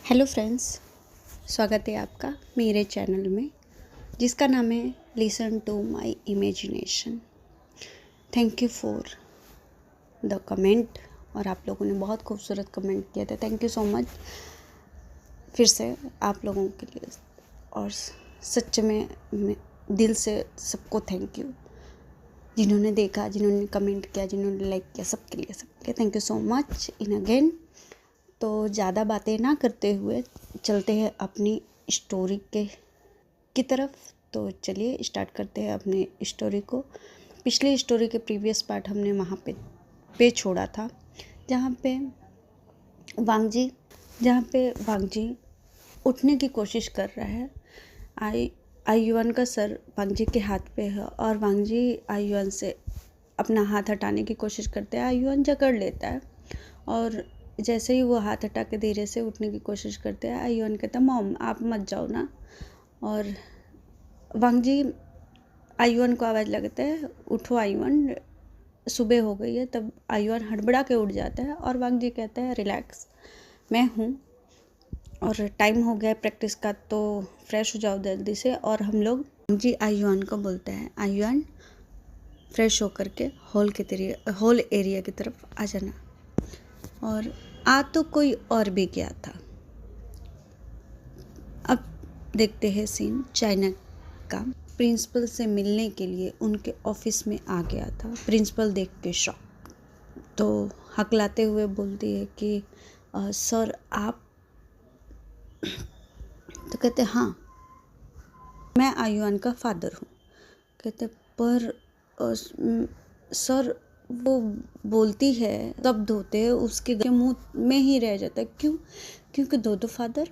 Hello friends, स्वागत है आपका मेरे चैनल में जिसका नाम है listen to my imagination. Thank you for the comment. और आप लोगों ने बहुत खूबसूरत कमेंट किया था, थैंक यू सो मच फिर से आप लोगों के लिए। और सच में दिल से सबको थैंक यू, जिन्होंने देखा, जिन्होंने कमेंट किया, जिन्होंने लाइक किया, सबके लिए thank you so much in again. तो ज़्यादा बातें ना करते हुए चलते हैं अपनी स्टोरी की तरफ। तो चलिए स्टार्ट करते हैं अपनी स्टोरी को। पिछली स्टोरी के प्रीवियस पार्ट हमने वहाँ पे छोड़ा था जहाँ पे वांग जी उठने की कोशिश कर रहा है। आयुआन का सर वांग जी के हाथ पे है और वांग जी आयुआन से अपना हाथ हटाने की कोशिश करते हैं। आयुआन जकड़ लेता है और जैसे ही वो हाथ हटा के धीरे से उठने की कोशिश करते हैं, आयुआन कहता है मॉम आप मत जाओ ना। और वांग जी आयुआन को आवाज़ लगाता है उठो आयुआन, सुबह हो गई है। तब आयुआन हड़बड़ा के उठ जाता है और वांग जी कहता है रिलैक्स, मैं हूँ और टाइम हो गया है प्रैक्टिस का, तो फ्रेश हो जाओ जल्दी से। और हम लोग वांग जी आयुआन को बोलते हैं आयुआन फ्रेश होकर के हॉल एरिया की तरफ आ जाना। और आ तो कोई और भी गया था। अब देखते हैं सीन चाइना का। प्रिंसिपल से मिलने के लिए उनके ऑफिस में आ गया था। प्रिंसिपल देख के शॉक, तो हकलाते हुए बोलती है कि सर आप। तो कहते हाँ मैं आयुआन का फादर हूँ। कहते पर सर वो बोलती है शब्द होते हैं उसके मुंह में ही रह जाता है, क्यों? क्योंकि दो फादर।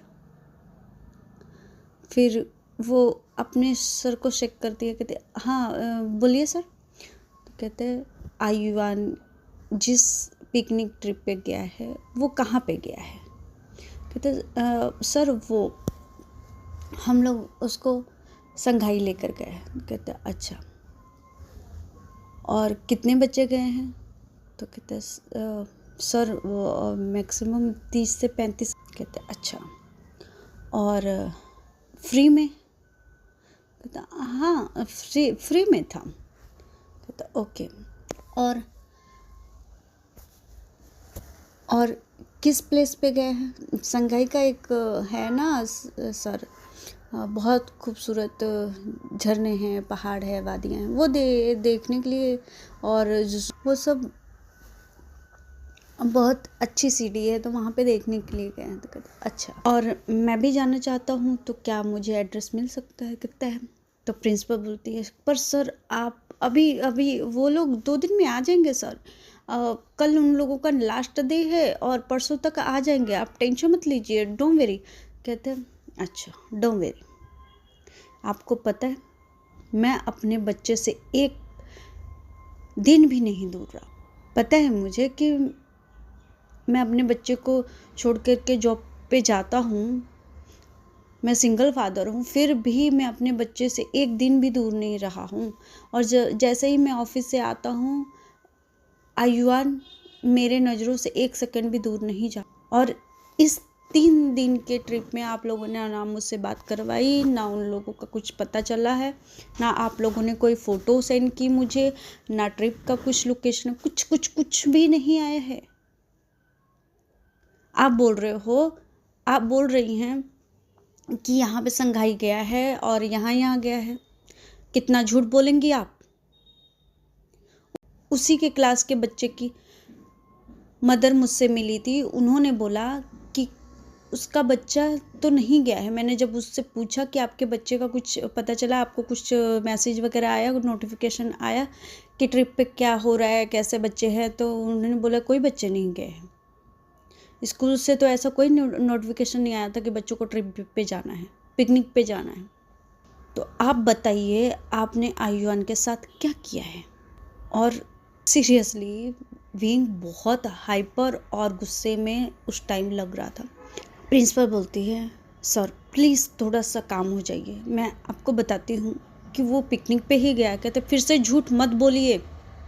फिर वो अपने सर को चेक करती है, कहते हाँ बोलिए सर। तो कहते आयुआन जिस पिकनिक ट्रिप पे गया है वो कहाँ पे गया है? कहते सर वो हम लोग उसको संघाई लेकर गए। कहते अच्छा, और कितने बच्चे गए हैं? तो कहते सर वो मैक्सिमम 30 से 35। कहते अच्छा, और फ्री में? कहता हाँ फ्री में था। कहता ओके, और किस प्लेस पे गए हैं? संघाई का एक है ना सर, बहुत खूबसूरत झरने हैं, पहाड़ है, वादियाँ हैं, वो देखने के लिए। और वो सब बहुत अच्छी सीढ़ी है तो वहाँ पे देखने के लिए गए हैं। तो कहते अच्छा, और मैं भी जाना चाहता हूँ तो क्या मुझे एड्रेस मिल सकता है? कहता है। तो प्रिंसिपल बोलती है पर सर आप अभी वो लोग 2 दिन में आ जाएंगे सर। कल उन लोगों का लास्ट डे है और परसों तक आ जाएंगे, आप टेंशन मत लीजिए, डोंट वेरी। कहते हैं अच्छा डोंट वेरी। आपको पता है मैं अपने बच्चे से एक दिन भी नहीं दूर रहा। पता है मुझे कि मैं अपने बच्चे को छोड़ कर के जॉब पे जाता हूँ, मैं सिंगल फादर हूँ, फिर भी मैं अपने बच्चे से एक दिन भी दूर नहीं रहा हूँ। और जैसे ही मैं ऑफिस से आता हूँ आयुआन मेरे नज़रों से एक सेकंड भी दूर नहीं जा। और इस 3 दिन के ट्रिप में आप लोगों ने ना मुझसे बात करवाई, ना उन लोगों का कुछ पता चला है, ना आप लोगों ने कोई फ़ोटो सेंड की मुझे, ना ट्रिप का कुछ लोकेशन, कुछ भी नहीं आया है। आप बोल रही हैं कि यहाँ पे संघाई गया है और यहाँ गया है। कितना झूठ बोलेंगी आप? उसी के क्लास के बच्चे की मदर मुझसे मिली थी, उन्होंने बोला कि उसका बच्चा तो नहीं गया है। मैंने जब उससे पूछा कि आपके बच्चे का कुछ पता चला, आपको कुछ मैसेज वगैरह आया, नोटिफिकेशन आया कि ट्रिप पे क्या हो रहा है, कैसे बच्चे हैं, तो उन्होंने बोला कोई बच्चे नहीं गए हैं। स्कूल से तो ऐसा कोई नोटिफिकेशन नहीं आया था कि बच्चों को ट्रिप पे जाना है, पिकनिक पे जाना है। तो आप बताइए आपने आयुआन के साथ क्या किया है? और सीरियसली विंग बहुत हाइपर और गुस्से में उस टाइम लग रहा था। प्रिंसिपल बोलती है सर प्लीज़ थोड़ा सा काम हो जाइए, मैं आपको बताती हूँ कि वो पिकनिक पे ही गया। कहते फिर से झूठ मत बोलिए,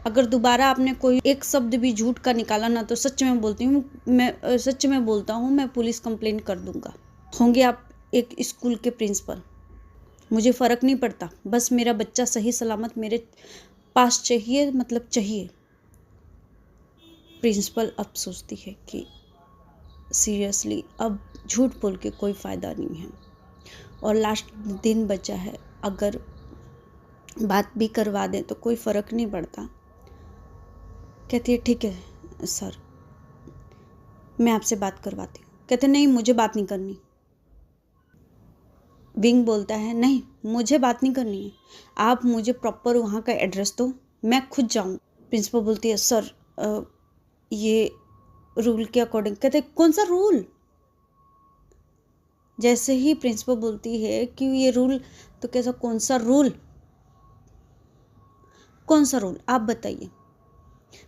अगर दोबारा आपने कोई एक शब्द भी झूठ का निकाला ना तो सच में बोलती हूँ, मैं सच में बोलता हूँ, मैं पुलिस कंप्लेंट कर दूंगा। होंगे आप एक स्कूल के प्रिंसिपल, मुझे फ़र्क नहीं पड़ता, बस मेरा बच्चा सही सलामत मेरे पास चाहिए, मतलब चाहिए। प्रिंसिपल अब सोचती है कि सीरियसली अब झूठ बोल के कोई फ़ायदा नहीं है और लास्ट दिन बचा है, अगर बात भी करवा दें तो कोई फ़र्क नहीं पड़ता। कहती है ठीक है सर, मैं आपसे बात करवाती हूँ। कहते नहीं, मुझे बात नहीं करनी। विंग बोलता है नहीं, मुझे बात नहीं करनी है, आप मुझे प्रॉपर वहाँ का एड्रेस दो, मैं खुद जाऊँ। प्रिंसिपल बोलती है सर ये रूल के अकॉर्डिंग। कहते कौन सा रूल? जैसे ही प्रिंसिपल बोलती है कि ये रूल, तो कैसा कौन सा रूल? कौन सा रूल आप बताइए।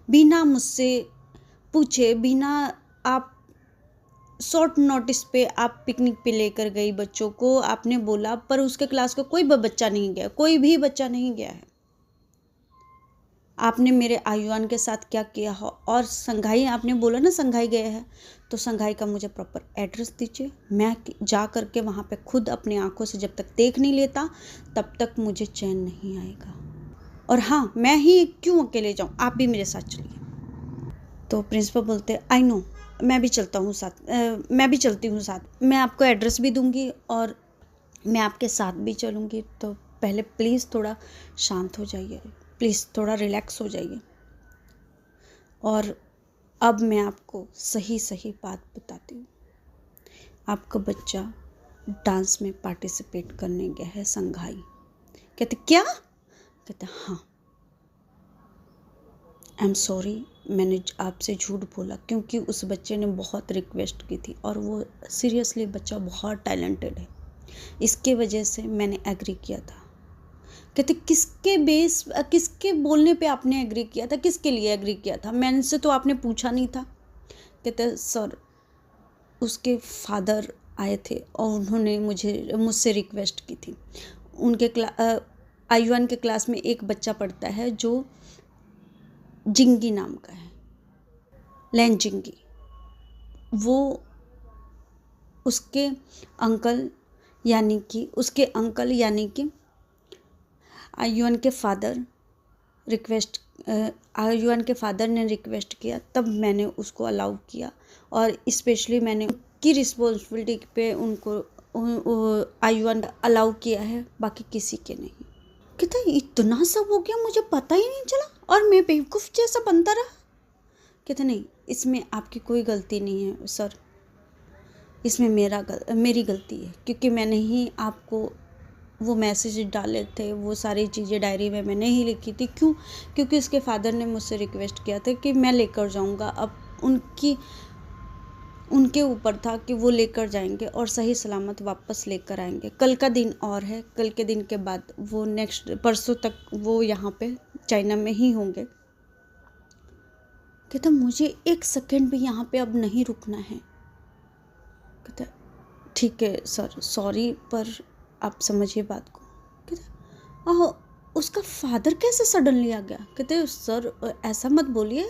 बिना मुझसे पूछे, बिना आप शॉर्ट नोटिस पे आप पिकनिक पे लेकर गई बच्चों को, आपने बोला, पर उसके क्लास का कोई बच्चा नहीं गया, कोई भी बच्चा नहीं गया है। आपने मेरे आयुआन के साथ क्या किया हो? और संघाई, आपने बोला ना संघाई गया है, तो संघाई का मुझे प्रॉपर एड्रेस दीजिए। मैं जा करके वहाँ पे खुद अपनी आंखों से जब तक देख नहीं लेता तब तक मुझे चैन नहीं आएगा। और हाँ, मैं ही क्यों अकेले जाऊँ, आप भी मेरे साथ चलिए। तो प्रिंसिपल बोलते आई नो, मैं भी चलता हूँ साथ, मैं भी चलती हूँ साथ, मैं आपको एड्रेस भी दूंगी और मैं आपके साथ भी चलूँगी। तो पहले प्लीज़ थोड़ा शांत हो जाइए, प्लीज़ थोड़ा रिलैक्स हो जाइए। और अब मैं आपको सही सही बात बताती हूँ। आपका बच्चा डांस में पार्टिसिपेट करने गया है संघाई। कहते क्या? कहते हाँ, आई एम सॉरी, मैंने आपसे झूठ बोला, क्योंकि उस बच्चे ने बहुत रिक्वेस्ट की थी और वो सीरियसली बच्चा बहुत टैलेंटेड है, इसके वजह से मैंने एग्री किया था। कहते किसके बोलने पे आपने एग्री किया था? किसके लिए एग्री किया था? मैंने से तो आपने पूछा नहीं था। कहते सर उसके फादर आए थे और उन्होंने मुझसे रिक्वेस्ट की थी। उनके आयुआन के क्लास में एक बच्चा पढ़ता है जो जिंगी नाम का है, लैन जिंगी। वो उसके अंकल यानी कि आयुआन के फादर ने रिक्वेस्ट किया, तब मैंने उसको अलाउ किया और स्पेशली मैंने उनकी रिस्पॉन्सिबिलिटी पे उनको आयुआन अलाउ किया है, बाकी किसी के नहीं। कहता इतना सब हो गया, मुझे पता ही नहीं चला और मैं बेवकूफ़ जैसा बनता रहा। कहता नहीं, इसमें आपकी कोई गलती नहीं है सर, इसमें मेरी गलती है, क्योंकि मैंने ही आपको वो मैसेज डाले थे, वो सारी चीज़ें डायरी में मैंने ही लिखी थी। क्यों? क्योंकि उसके फादर ने मुझसे रिक्वेस्ट किया था कि मैं लेकर जाऊंगा। अब उनके ऊपर था कि वो लेकर जाएंगे और सही सलामत वापस लेकर आएंगे। कल का दिन और है, कल के दिन के बाद वो नेक्स्ट परसों तक वो यहाँ पे चाइना में ही होंगे। कहता मुझे एक सेकेंड भी यहाँ पे अब नहीं रुकना है। कहता ठीक है सर, सॉरी, पर आप समझिए बात को। कहते उसका फादर कैसे सडनली आ गया? कहते सर ऐसा मत बोलिए,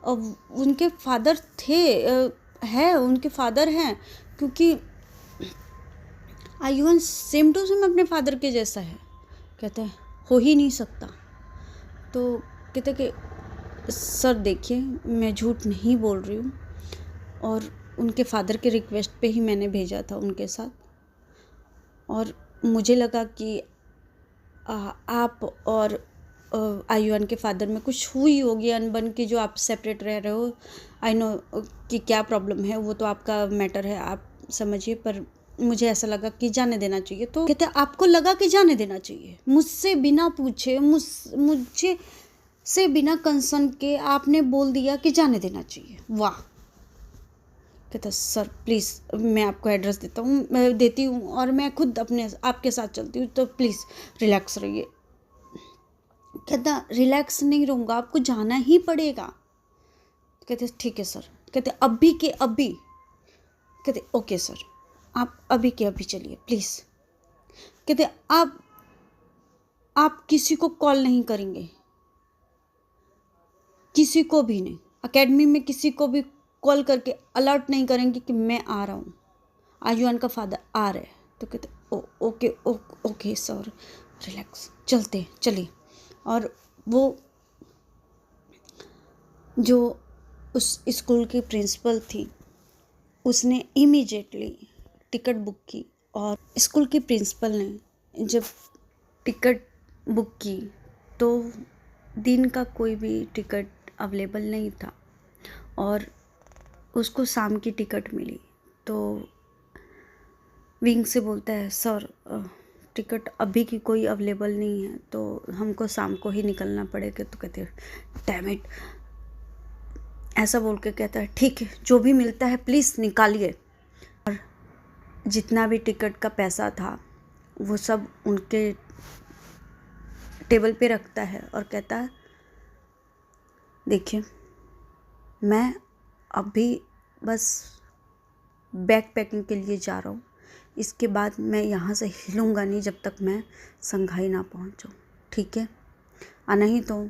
उनके फादर उनके फादर हैं, क्योंकि आयुआन सेम टू सेम अपने फादर के जैसा है। कहते हैं हो ही नहीं सकता। तो कहते कि सर देखिए, मैं झूठ नहीं बोल रही हूँ और उनके फादर के रिक्वेस्ट पे ही मैंने भेजा था उनके साथ, और मुझे लगा कि आप और आयुआन के फादर में कुछ हुई होगी अनबन की, जो आप सेपरेट रह रहे हो। आई नो कि क्या प्रॉब्लम है, वो तो आपका मैटर है, आप समझिए, पर मुझे ऐसा लगा कि जाने देना चाहिए। तो कहते आपको लगा कि जाने देना चाहिए? मुझसे बिना पूछे, मुझे से बिना कंसर्न के आपने बोल दिया कि जाने देना चाहिए। वाह! कहता सर प्लीज़, मैं आपको एड्रेस देती हूँ और मैं खुद आपके साथ चलती हूँ, तो प्लीज़ रिलैक्स रहिए। कहता रिलैक्स नहीं रहूँगा, आपको जाना ही पड़ेगा। कहते ठीक है सर। कहते अभी के अभी। कहते ओके सर, आप अभी के अभी चलिए प्लीज़। कहते आप किसी को कॉल नहीं करेंगे? किसी को भी नहीं, एकेडमी में किसी को भी कॉल करके अलर्ट नहीं करेंगे कि मैं आ रहा हूँ, आयुआन का फादर आ रहे हैं। तो कहते ओके ओके सर, रिलैक्स, चलते चलिए। और वो जो उस स्कूल की प्रिंसिपल थी उसने इमीडिएटली टिकट बुक की, और स्कूल की प्रिंसिपल ने जब टिकट बुक की तो दिन का कोई भी टिकट अवेलेबल नहीं था और उसको शाम की टिकट मिली। तो विंग से बोलता है सर टिकट अभी की कोई अवेलेबल नहीं है, तो हमको शाम को ही निकलना पड़ेगा। तो कहते हैं डैम इट, ऐसा बोल के कहता है ठीक है, जो भी मिलता है प्लीज़ निकालिए। और जितना भी टिकट का पैसा था वो सब उनके टेबल पे रखता है और कहता है देखिए, मैं अभी बस बैग पैकिंग के लिए जा रहा हूँ, इसके बाद मैं यहाँ से हिलूँगा नहीं जब तक मैं संघाई ना पहुँचूँ, ठीक है? नहीं तो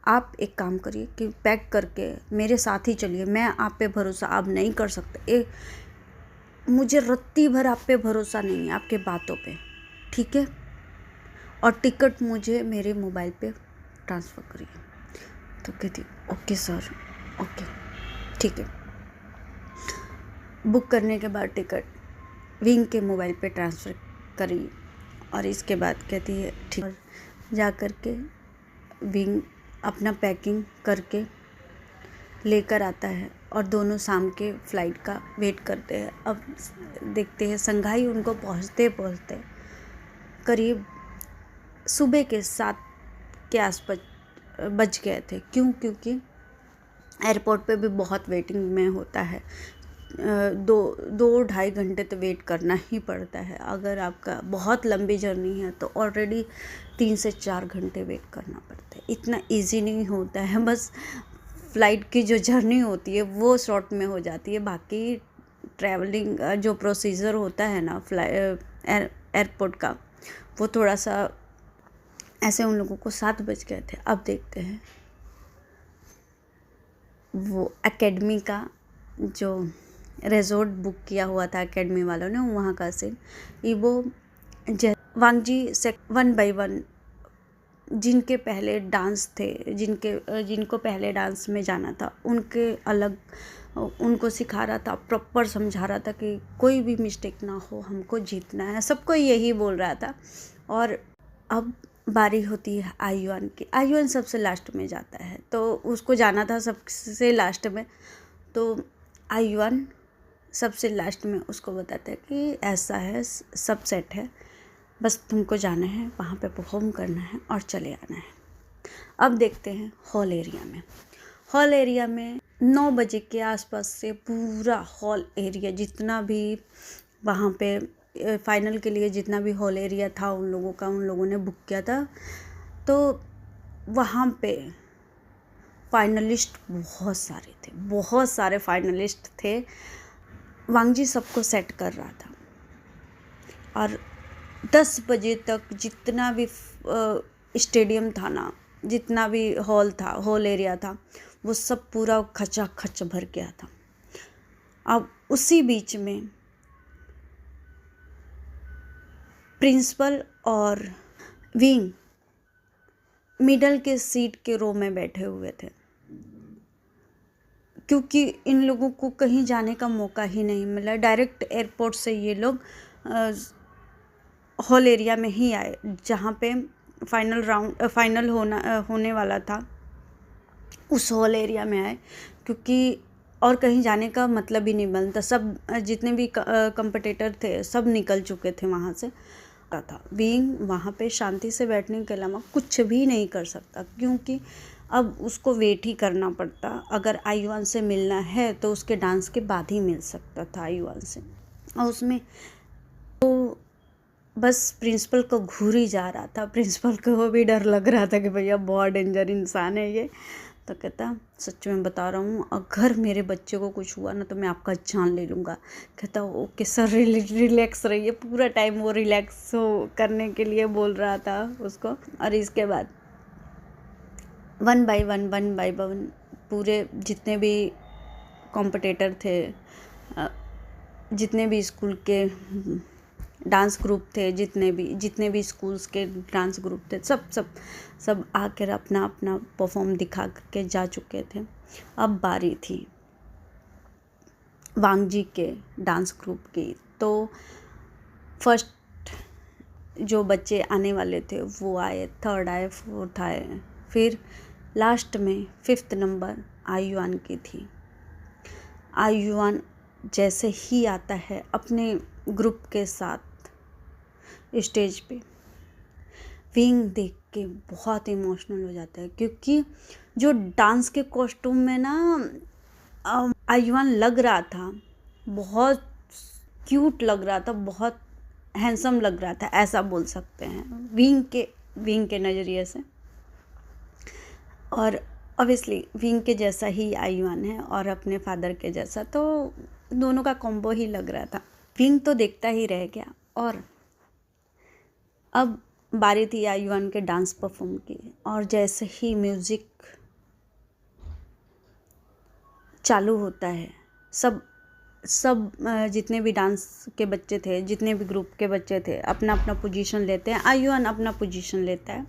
आप एक काम करिए कि पैक करके मेरे साथ ही चलिए, मैं आप पे भरोसा अब नहीं कर सकते, मुझे रत्ती भर आप पे भरोसा नहीं है, आपके बातों पे, ठीक है? और टिकट मुझे मेरे मोबाइल पे ट्रांसफ़र करिए। तो कहती ओके सर, ओके ठीक है। बुक करने के बाद टिकट विंग के मोबाइल पे ट्रांसफ़र करी और इसके बाद कहती है ठीक। और जा कर के विंग अपना पैकिंग करके लेकर आता है और दोनों शाम के फ़्लाइट का वेट करते हैं। अब देखते हैं संघाई उनको पहुंचते पहुंचते करीब सुबह के 7 के आसपास बज गए थे। क्योंकि एयरपोर्ट पे भी बहुत वेटिंग में होता है, 2-2.5 घंटे तो वेट करना ही पड़ता है। अगर आपका बहुत लंबी जर्नी है तो ऑलरेडी 3 से 4 घंटे वेट करना पड़ता है। इतना इजी नहीं होता है, बस फ़्लाइट की जो जर्नी होती है वो शॉर्ट में हो जाती है, बाकी ट्रैवलिंग जो प्रोसीजर होता है ना एयरपोर्ट का, वो थोड़ा सा ऐसे। उन लोगों को 7 बज गए थे। अब देखते हैं वो एकेडमी का जो रिजॉर्ट बुक किया हुआ था एकेडमी वालों ने, वहाँ का सीन। वो वांगजी से 1 बाय 1 जिनके पहले डांस थे, जिनको पहले डांस में जाना था, उनके अलग उनको सिखा रहा था, प्रॉपर समझा रहा था कि कोई भी मिस्टेक ना हो, हमको जीतना है, सबको यही बोल रहा था। और अब बारी होती है आयुआन की। आयुआन सबसे लास्ट में जाता है, तो उसको जाना था सबसे लास्ट में। तो आयुआन सबसे लास्ट में उसको बताता है कि ऐसा है, सब सेट है, बस तुमको जाना है, वहाँ पे परफॉर्म करना है और चले आना है। अब देखते हैं हॉल एरिया में। हॉल एरिया में 9 बजे के आसपास से पूरा हॉल एरिया जितना भी वहाँ पे फाइनल के लिए जितना भी हॉल एरिया था उन लोगों ने बुक किया था, तो वहाँ पे फाइनलिस्ट बहुत सारे फाइनलिस्ट थे। वांगजी सबको सेट कर रहा था और 10 बजे तक जितना भी स्टेडियम था ना, जितना भी हॉल एरिया था, वो सब पूरा खचाखच भर गया था। अब उसी बीच में प्रिंसिपल और विंग मिडल के सीट के रो में बैठे हुए थे, क्योंकि इन लोगों को कहीं जाने का मौका ही नहीं मिला। डायरेक्ट एयरपोर्ट से ये लोग हॉल एरिया में ही आए, जहाँ पे फाइनल होने वाला था, उस हॉल एरिया में आए, क्योंकि और कहीं जाने का मतलब ही नहीं बनता। सब जितने भी कंपटीटर थे सब निकल चुके थे वहाँ से। था विंग वहाँ पे शांति से बैठने के अलावा कुछ भी नहीं कर सकता, क्योंकि अब उसको वेट ही करना पड़ता। अगर आयुआन से मिलना है तो उसके डांस के बाद ही मिल सकता था आयुआन से। और उसमें तो बस प्रिंसिपल को घूर ही जा रहा था। प्रिंसिपल को वो भी डर लग रहा था कि भैया बहुत डेंजर इंसान है ये। तो कहता सच में बता रहा हूँ, अगर मेरे बच्चे को कुछ हुआ ना तो मैं आपका जान ले लूँगा। कहता ओके सर, रिलैक्स रहिए। पूरा टाइम वो रिलैक्स करने के लिए बोल रहा था उसको। और इसके बाद 1 बाय 1 पूरे जितने भी कॉम्पिटिटर थे, जितने भी स्कूल के डांस ग्रुप थे, जितने भी स्कूल्स के डांस ग्रुप थे, सब आकर अपना अपना परफॉर्म दिखा के जा चुके थे। अब बारी थी वांगजी के डांस ग्रुप की। तो फर्स्ट जो बच्चे आने वाले थे वो आए, थर्ड आए, फोर्थ आए, फिर लास्ट में 5th नंबर आयुआन की थी। आयुआन जैसे ही आता है अपने ग्रुप के साथ स्टेज पे, विंग देख के बहुत इमोशनल हो जाता है, क्योंकि जो डांस के कॉस्ट्यूम में ना आयुआन लग रहा था, बहुत क्यूट लग रहा था, बहुत हैंडसम लग रहा था, ऐसा बोल सकते हैं विंग के नज़रिए से। और ऑब्वियसली विंग के जैसा ही आयुआन है और अपने फादर के जैसा, तो दोनों का कॉम्बो ही लग रहा था। विंग तो देखता ही रह गया। और अब बारी थी आयुआन के डांस परफॉर्म की, और जैसे ही म्यूज़िक चालू होता है, सब जितने भी डांस के बच्चे थे, जितने भी ग्रुप के बच्चे थे, अपना अपना पोजीशन लेते हैं। आयुआन अपना पोजीशन लेता है,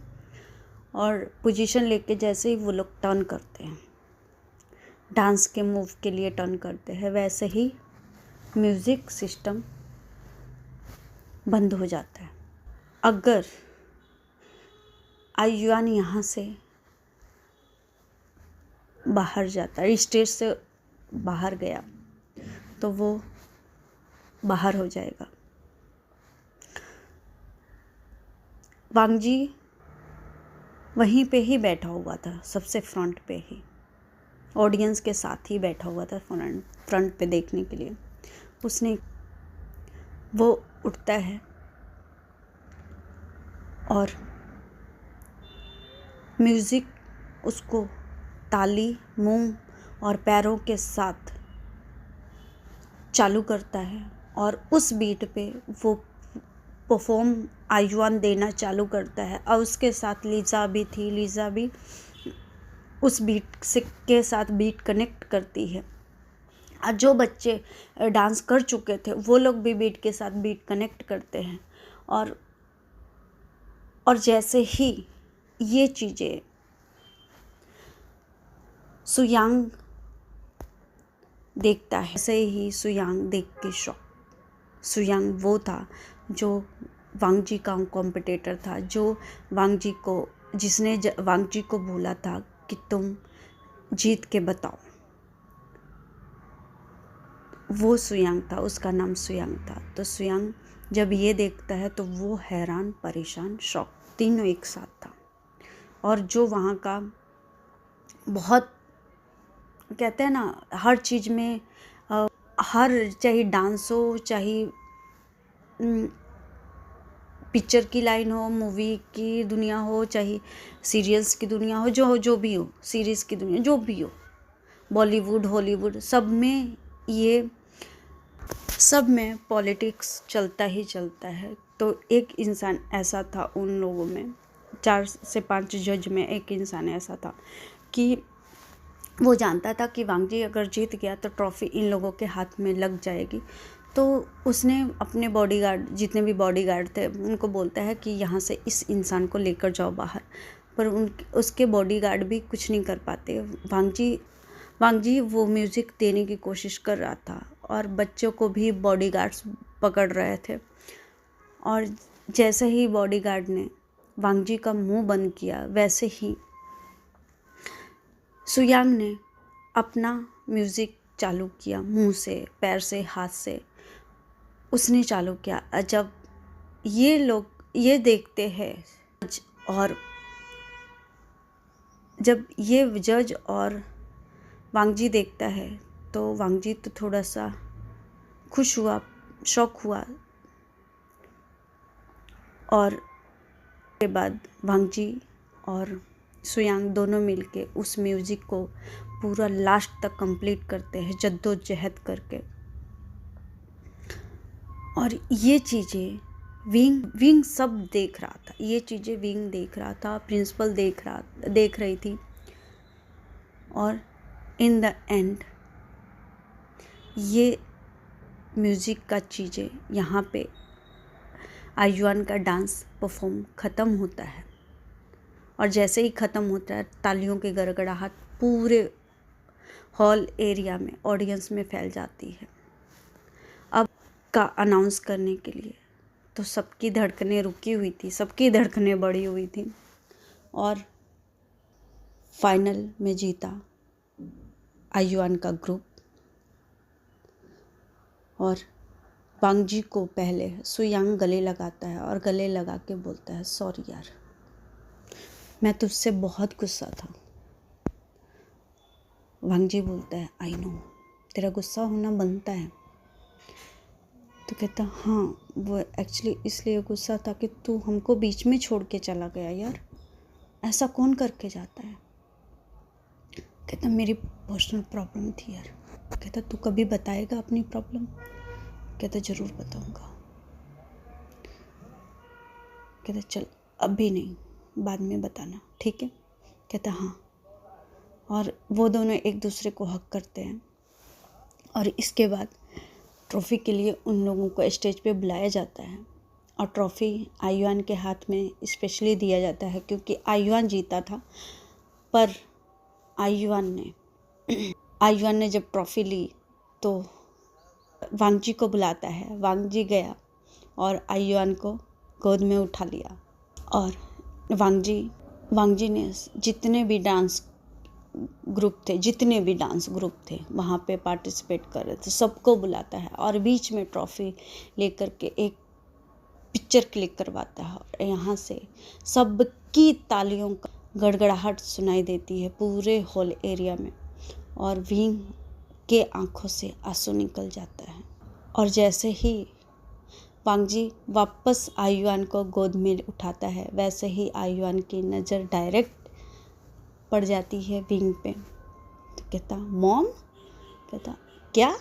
और पोजीशन लेके जैसे ही वो लोग टर्न करते हैं, डांस के मूव के लिए टर्न करते हैं, वैसे ही म्यूज़िक सिस्टम बंद हो जाता है। अगर आयुआन यहाँ से बाहर जाता है, स्टेज से बाहर गया, तो वो बाहर हो जाएगा। वांगजी वहीं पे ही बैठा हुआ था, सबसे फ्रंट पे ही, ऑडियंस के साथ ही बैठा हुआ था, फ्रंट पे देखने के लिए। वो उठता है और म्यूज़िक उसको ताली, मुंह और पैरों के साथ चालू करता है, और उस बीट पे वो परफॉर्म आयुआन देना चालू करता है। और उसके साथ लीज़ा भी उस बीट से के साथ बीट कनेक्ट करती है। और जो बच्चे डांस कर चुके थे वो लोग भी बीट के साथ बीट कनेक्ट करते हैं। और जैसे ही ये चीज़ें सुयांग देखता है, ऐसे ही सुयांग देख के शॉक। सुयांग वो था जो वांगजी का कॉम्पिटिटर था, जो जिसने वांगजी को बोला था कि तुम जीत के बताओ। वो सुयांग था, उसका नाम सुयांग था। तो सुयांग जब ये देखता है तो वो हैरान, परेशान, शॉक, तीनों एक साथ था। और जो वहाँ का बहुत, कहते हैं ना, हर चीज़ में चाहे डांस हो, चाहे पिक्चर की लाइन हो, मूवी की दुनिया हो, चाहे सीरियल्स की दुनिया हो, जो भी हो, सीरीज़ की दुनिया जो भी हो, बॉलीवुड, हॉलीवुड, सब में पॉलिटिक्स चलता ही चलता है। तो एक इंसान ऐसा था उन लोगों में, 4 से 5 जज में एक इंसान ऐसा था कि वो जानता था कि वांगजी अगर जीत गया तो ट्रॉफी इन लोगों के हाथ में लग जाएगी। तो उसने अपने बॉडीगार्ड, जितने भी बॉडीगार्ड थे, उनको बोलता है कि यहाँ से इस इंसान को लेकर जाओ बाहर। पर उसके बॉडीगार्ड भी कुछ नहीं कर पाते। वांगजी वो म्यूज़िक देने की कोशिश कर रहा था, और बच्चों को भी बॉडीगार्ड्स पकड़ रहे थे। और जैसे ही बॉडीगार्ड ने वांगजी का मुंह बंद किया, वैसे ही सुयांग ने अपना म्यूज़िक चालू किया, मुंह से, पैर से, हाथ से उसने चालू किया। जब ये लोग ये देखते हैं, और जब ये जज और वांगजी देखता है, तो वांगजी तो थोड़ा सा खुश हुआ, शॉक हुआ। और के बाद वांगजी और सुयांग दोनों मिलके उस म्यूज़िक को पूरा लास्ट तक कंप्लीट करते हैं, जद्दोजहद करके। और ये चीज़ें विंग सब देख रहा था, ये चीज़ें विंग देख रहा था, प्रिंसिपल देख रही थी। और इन द एंड ये म्यूज़िक का चीज़ें यहाँ पे आयुआन का डांस परफॉर्म ख़त्म होता है और जैसे ही ख़त्म होता है तालियों की गड़गड़ाहट पूरे हॉल एरिया में ऑडियंस में फैल जाती है। अब का अनाउंस करने के लिए तो सबकी धड़कनें रुकी हुई थी, सबकी धड़कनें बढ़ी हुई थी और फाइनल में जीता आयुआन का ग्रुप। और वांगजी को पहले सुयांग गले लगाता है और गले लगा के बोलता है, सॉरी यार, मैं तुझसे बहुत गुस्सा था। वांगजी बोलता है, आई नो, तेरा गुस्सा होना बनता है। तो कहता, हाँ वो एक्चुअली इसलिए गुस्सा था कि तू हमको बीच में छोड़ के चला गया यार, ऐसा कौन करके जाता है। कहता, मेरी पर्सनल प्रॉब्लम थी यार। कहता, तू कभी बताएगा अपनी प्रॉब्लम। कहता, ज़रूर बताऊंगा। कहता, चल अभी नहीं, बाद में बताना, ठीक है। कहता, हाँ। और वो दोनों एक दूसरे को हक करते हैं और इसके बाद ट्रॉफ़ी के लिए उन लोगों को स्टेज पे बुलाया जाता है और ट्रॉफ़ी आयुआन के हाथ में स्पेशली दिया जाता है क्योंकि आयुआन जीता था। पर आयुआन ने जब ट्रॉफ़ी ली तो वांगजी को बुलाता है। वांगजी गया और आयुआन को गोद में उठा लिया और वांगजी ने जितने भी डांस ग्रुप थे वहाँ पे पार्टिसिपेट कर रहे थे सबको बुलाता है और बीच में ट्रॉफ़ी लेकर के एक पिक्चर क्लिक करवाता है और यहाँ से सबकी तालियों का गड़गड़ाहट सुनाई देती है पूरे हॉल एरिया में और विंग के आंखों से आंसू निकल जाता है। और जैसे ही वांगजी वापस आयुआन को गोद में उठाता है वैसे ही आयुआन की नज़र डायरेक्ट पड़ जाती है विंग पे। तो कहता, मॉम। कहता, क्या।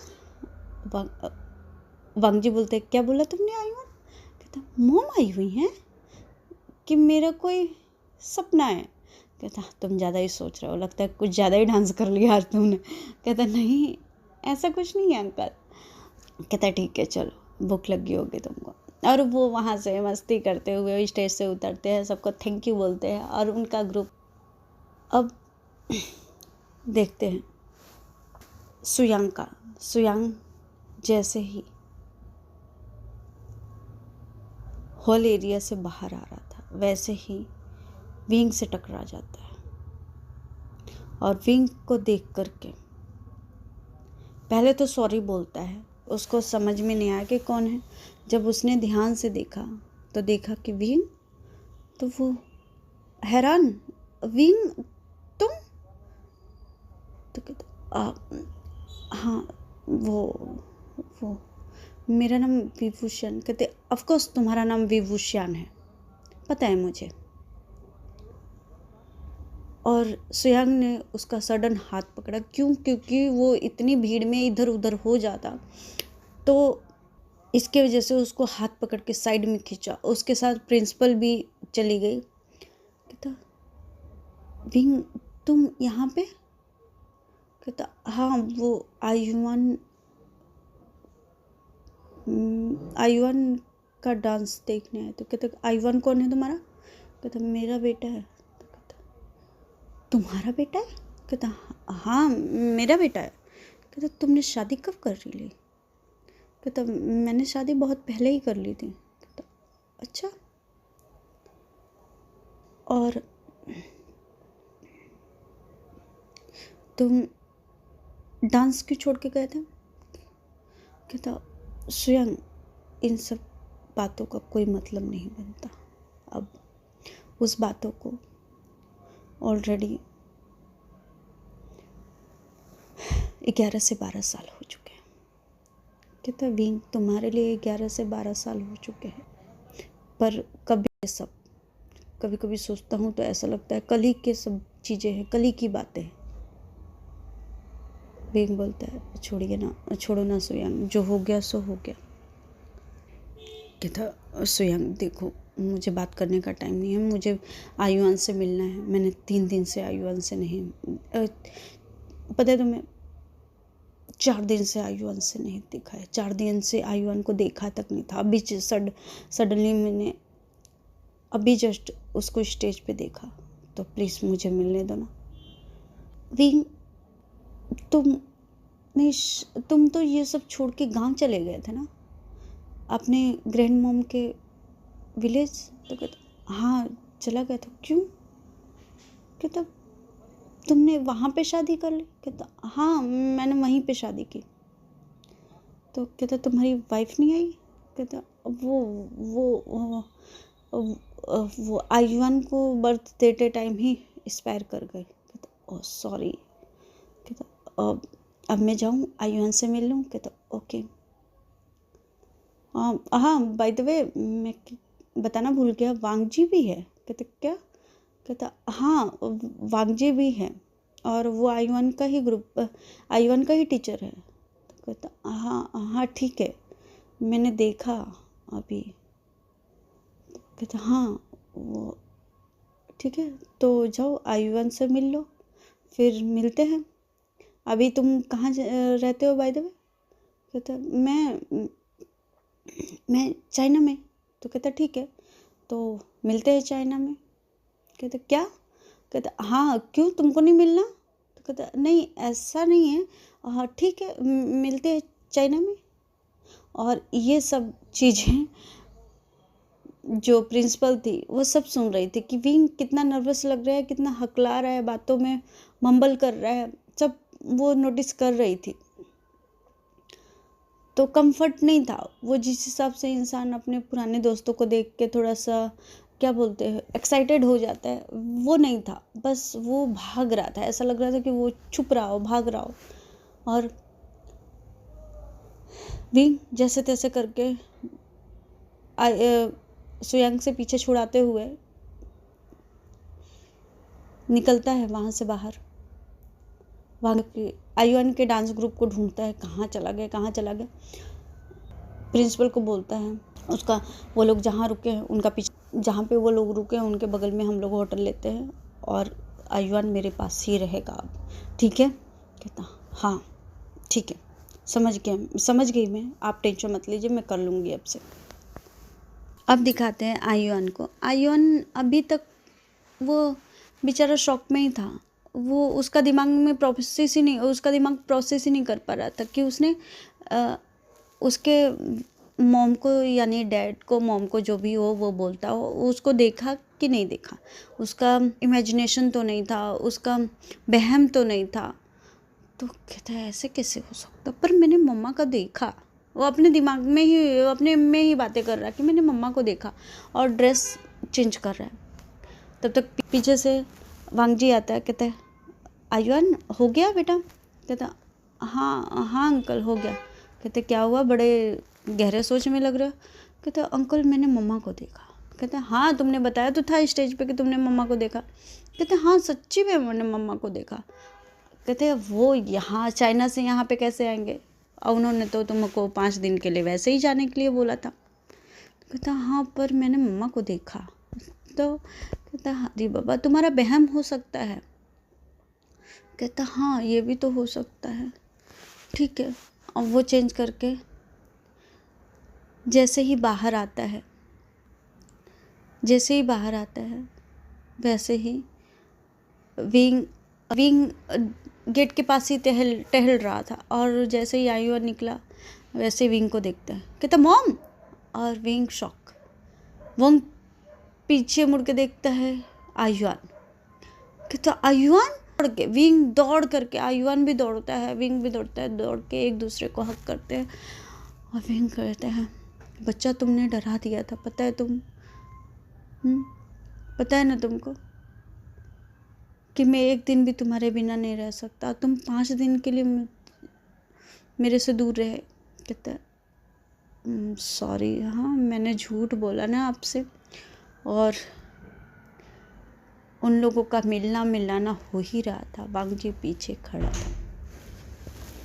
वांगजी बोलते, क्या बोला तुमने आयुआन। कहता, मॉम आई हुई हैं कि मेरा कोई सपना है। कहता, तुम ज़्यादा ही सोच रहे हो, लगता है कुछ ज़्यादा ही डांस कर लिया यार तुमने। कहता, नहीं ऐसा कुछ नहीं है अंकल। कहता, ठीक है चलो, भूख लगी होगी तुमको। और वो वहाँ से मस्ती करते हुए स्टेज से उतरते हैं, सबको थैंक यू बोलते हैं और उनका ग्रुप। अब देखते हैं सुयांग जैसे ही हॉल एरिया से बाहर आ रहा था वैसे ही विंग से टकरा जाता है और विंग को देख करके पहले तो सॉरी बोलता है। उसको समझ में नहीं आया कि कौन है। जब उसने ध्यान से देखा तो देखा कि विंग, तो वो हैरान, विंग तुम। तो कहता, हाँ वो मेरा नाम विभूषण। कहते, ऑफकोर्स तुम्हारा नाम विभूषण है, पता है मुझे। और सुयांग ने उसका सडन हाथ पकड़ा। क्यों? क्योंकि वो इतनी भीड़ में इधर उधर हो जाता तो इसके वजह से उसको हाथ पकड़ के साइड में खींचा। उसके साथ प्रिंसिपल भी चली गई। कहता, विंग तुम यहाँ पे। कहता, हाँ वो आयुआन का डांस देखने आए। तो कहता, आयुआन कौन है तुम्हारा। कहता, मेरा बेटा है। तो कहता, तुम्हारा बेटा है। कहता, हाँ मेरा बेटा है। कहता, तुमने शादी कब कर ली। कहता, मैंने शादी बहुत पहले ही कर ली थी। कहता, अच्छा। और तुम डांस क्यों छोड़ के गए थे। कहता, स्वयं इन सब बातों का कोई मतलब नहीं बनता। अब उस बातों को ऑलरेडी 11 से 12 साल हो चुके हैं। कहता, विंग तुम्हारे लिए 11 से 12 साल हो चुके हैं, पर कभी कभी सोचता हूँ तो ऐसा लगता है कल ही के सब चीज़ें हैं, कल ही की बातें हैं। विंग बोलता है, छोड़ो ना सुयांग, जो हो गया सो हो गया। कहता, सुयांग देखो, मुझे बात करने का टाइम नहीं है, मुझे आयुआन से मिलना है। मैंने 3 दिन से आयुआन से नहीं पता है तुम्हें, 4 दिन से आयुआन से नहीं दिखा है, 4 दिन से आयुआन को देखा तक नहीं था। अभी सडनली मैंने अभी जस्ट उसको स्टेज पे देखा, तो प्लीज़ मुझे मिलने दो ना। विंग, तुम तो ये सब छोड़ के गांव चले गए थे ना, अपने ग्रैंड मॉम के विलेज। तो कहता हाँ चला गया था। क्यों? कहता तुमने वहाँ पे शादी कर ली? कहता हाँ मैंने वहीं पे शादी की। तो कहता तुम्हारी वाइफ नहीं आई? कहता वो आयुआन को बर्थ देते टाइम ही एक्सपायर कर गए। कहता ओह सॉरी। कहता अब मैं जाऊँ आयुआन से मिल लूँ? कहता ओके। हाँ बाय द वे मैं बताना भूल गया, वांगजी भी है। कहता क्या? कहता हाँ वांगजी भी है और वो आयुआन का ही टीचर है। तो कहता हाँ हाँ ठीक है, मैंने देखा अभी। कहता हाँ वो ठीक है, तो जाओ आयुआन से मिल लो, फिर मिलते हैं। अभी तुम कहाँ रहते हो बाय द वे? कहता मैं चाइना में। तो कहता ठीक है, तो मिलते हैं चाइना में। कहता क्या? कहता हाँ क्यों, तुमको नहीं मिलना? तो कहता नहीं ऐसा नहीं है, हाँ ठीक है मिलते हैं चाइना में। और ये सब चीज़ें जो प्रिंसिपल थी वो सब सुन रही थी कि विंग कितना नर्वस लग रहा है, कितना हकला रहा है, बातों में मम्बल कर रहा है, सब वो नोटिस कर रही थी। तो कंफर्ट नहीं था वो, जिस हिसाब से इंसान अपने पुराने दोस्तों को देख के थोड़ा सा क्या बोलते हैं एक्साइटेड हो जाता है, वो नहीं था। बस वो भाग रहा था, ऐसा लग रहा था कि वो छुप रहा हो, भाग रहा हो। और विंग जैसे तैसे करके सुयांग से पीछे छुड़ाते हुए निकलता है वहाँ से बाहर। वहाँ के आयुआन के डांस ग्रुप को ढूंढता है, कहाँ चला गया। प्रिंसिपल को बोलता है उसका, वो लोग जहाँ रुके हैं उनका पीछे, जहाँ पे वो लोग रुके हैं उनके बगल में हम लोग होटल लेते हैं और आयुआन मेरे पास ही रहेगा अब, ठीक है? कहता हाँ ठीक है, समझ गई मैं, आप टेंशन मत लीजिए, मैं कर लूँगी अब से। अब दिखाते हैं आयुआन को। आयुआन अभी तक वो बेचारा शॉक में ही था, वो उसका दिमाग प्रोसेस ही नहीं कर पा रहा था कि उसने उसके मॉम को यानी डैड को, मॉम को जो भी हो वो बोलता हो, उसको देखा कि नहीं देखा, उसका इमेजिनेशन तो नहीं था, उसका वहम तो नहीं था। तो कहता है ऐसे कैसे हो सकता, पर मैंने मम्मा का देखा। वो अपने दिमाग में ही, अपने में ही बातें कर रहा है कि मैंने मम्मा को देखा, और ड्रेस चेंज कर रहा है। तब तक पीछे से वांगजी आता है, कहता है आयुआन हो गया बेटा? कहता हाँ अंकल हो गया। कहते क्या हुआ, बड़े गहरे सोच में लग रहे हो? कहते अंकल मैंने मम्मा को देखा। कहते हाँ तुमने बताया तो था स्टेज पे कि तुमने मम्मा को देखा। कहते हाँ सच्ची में मैंने मम्मा को देखा। कहते वो यहाँ चाइना से यहाँ पे कैसे आएंगे, और उन्होंने तो तुमको 5 दिन के लिए वैसे ही जाने के लिए बोला था। कहता हाँ पर मैंने मम्मा को देखा। तो कहता हाँ जी बाबा तुम्हारा वहम हो सकता है। कहता हाँ ये भी तो हो सकता है, ठीक है। अब वो चेंज करके जैसे ही बाहर आता है वैसे ही विंग गेट के पास ही टहल रहा था, और जैसे ही आयुआन निकला वैसे विंग को देखता है, कहता मॉम। और विंग शॉक, वो पीछे मुड़ के देखता है आयुआन। कहता आयुआन, विंग दौड़ करके, आयुआन भी दौड़ता है, विंग भी दौड़ता है, दौड़ के एक दूसरे को हक करते हैं। और विंग कहता है बच्चा तुमने डरा दिया था, पता है पता है ना तुमको कि मैं एक दिन भी तुम्हारे बिना नहीं रह सकता, तुम 5 दिन के लिए मेरे से दूर रहे। कहता है सॉरी, हाँ मैंने झूठ बोला ना आपसे, और उन लोगों का मिलना हो ही रहा था। वांगजी पीछे खड़ा था,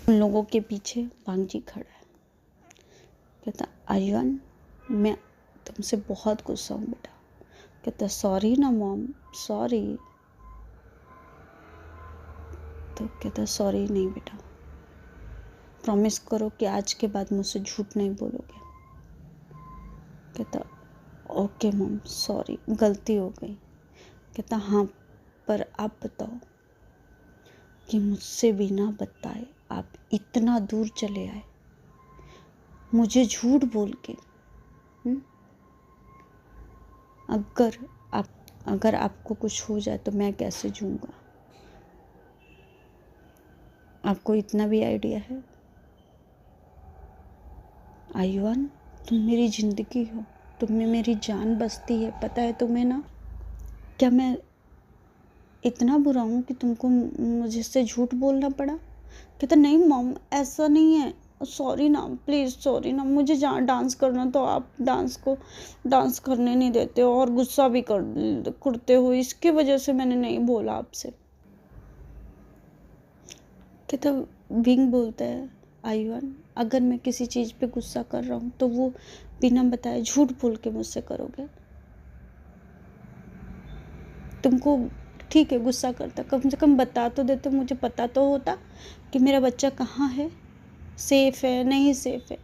उन लोगों के पीछे वांगजी खड़ा है। कहता आयुआन मैं तुमसे बहुत गुस्सा हूँ बेटा। कहता सॉरी ना मॉम, सॉरी। तो कहता सॉरी नहीं बेटा, प्रॉमिस करो कि आज के बाद मुझसे झूठ नहीं बोलोगे। कहता ओके मॉम सॉरी, गलती हो गई। कहता हाँ, पर आप बताओ कि मुझसे बिना बताए आप इतना दूर चले आए, मुझे झूठ बोल के। अगर आपको कुछ हो जाए तो मैं कैसे जीऊँगा? आपको इतना भी आइडिया है? आयुआन, तुम मेरी ज़िंदगी हो, तुम में मेरी जान बसती है, पता है तुम्हें ना? क्या मैं इतना बुरा हूँ कि तुमको मुझसे झूठ बोलना पड़ा? कहता नहीं मॉम, ऐसा नहीं है, सॉरी ना, प्लीज़ सॉरी ना, मुझे जहाँ डांस करना तो आप डांस करने नहीं देते हो और गुस्सा भी करते हो, इसकी वजह से मैंने नहीं बोला आपसे। कहता विंग बोलता है आयुआन, अगर मैं किसी चीज़ पे गुस्सा कर रहा हूँ तो वो बिना बताए झूठ बोल के मुझसे करोगे? तुमको ठीक है गुस्सा करता, कम से कम बता तो देते, मुझे पता तो होता कि मेरा बच्चा कहाँ है, सेफ है नहीं सेफ है।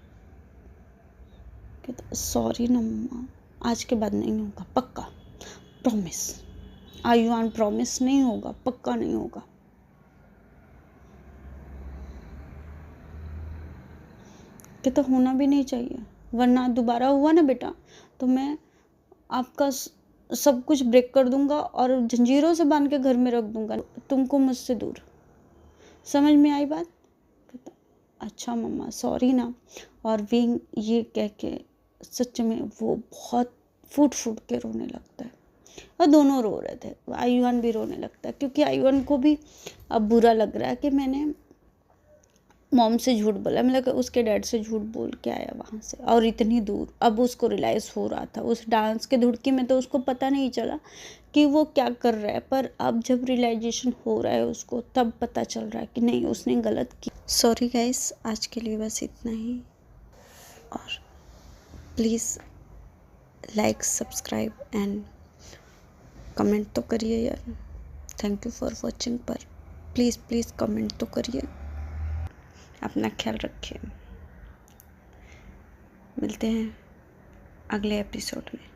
कहता सॉरी ना मम्मा, आज के बाद नहीं होगा, पक्का प्रॉमिस। आयुआन प्रॉमिस नहीं होगा, पक्का नहीं होगा। कहता होना भी नहीं चाहिए, वरना दोबारा हुआ ना बेटा तो मैं आपका सब कुछ ब्रेक कर दूंगा और जंजीरों से बांध के घर में रख दूंगा तुमको मुझसे दूर। समझ में आई बात? कहता अच्छा मम्मा सॉरी ना। और विंग ये कह के सच में वो बहुत फूट फूट के रोने लगता है, और दोनों रो रहे थे। आयुआन भी रोने लगता है क्योंकि आयुआन को भी अब बुरा लग रहा है कि मैंने मॉम से झूठ बोला, मतलब उसके डैड से झूठ बोल के आया वहाँ से और इतनी दूर। अब उसको रियलाइज़ हो रहा था, उस डांस के धुड़की में तो उसको पता नहीं चला कि वो क्या कर रहा है, पर अब जब रियलाइजेशन हो रहा है उसको तब पता चल रहा है कि नहीं उसने गलत की। सॉरी गाइस, आज के लिए बस इतना ही, और please like subscribe and comment तो करिए यार। थैंक यू फॉर वॉचिंग, पर प्लीज़ प्लीज़ कमेंट तो करिए। अपना ख्याल रखिए, मिलते हैं अगले एपिसोड में।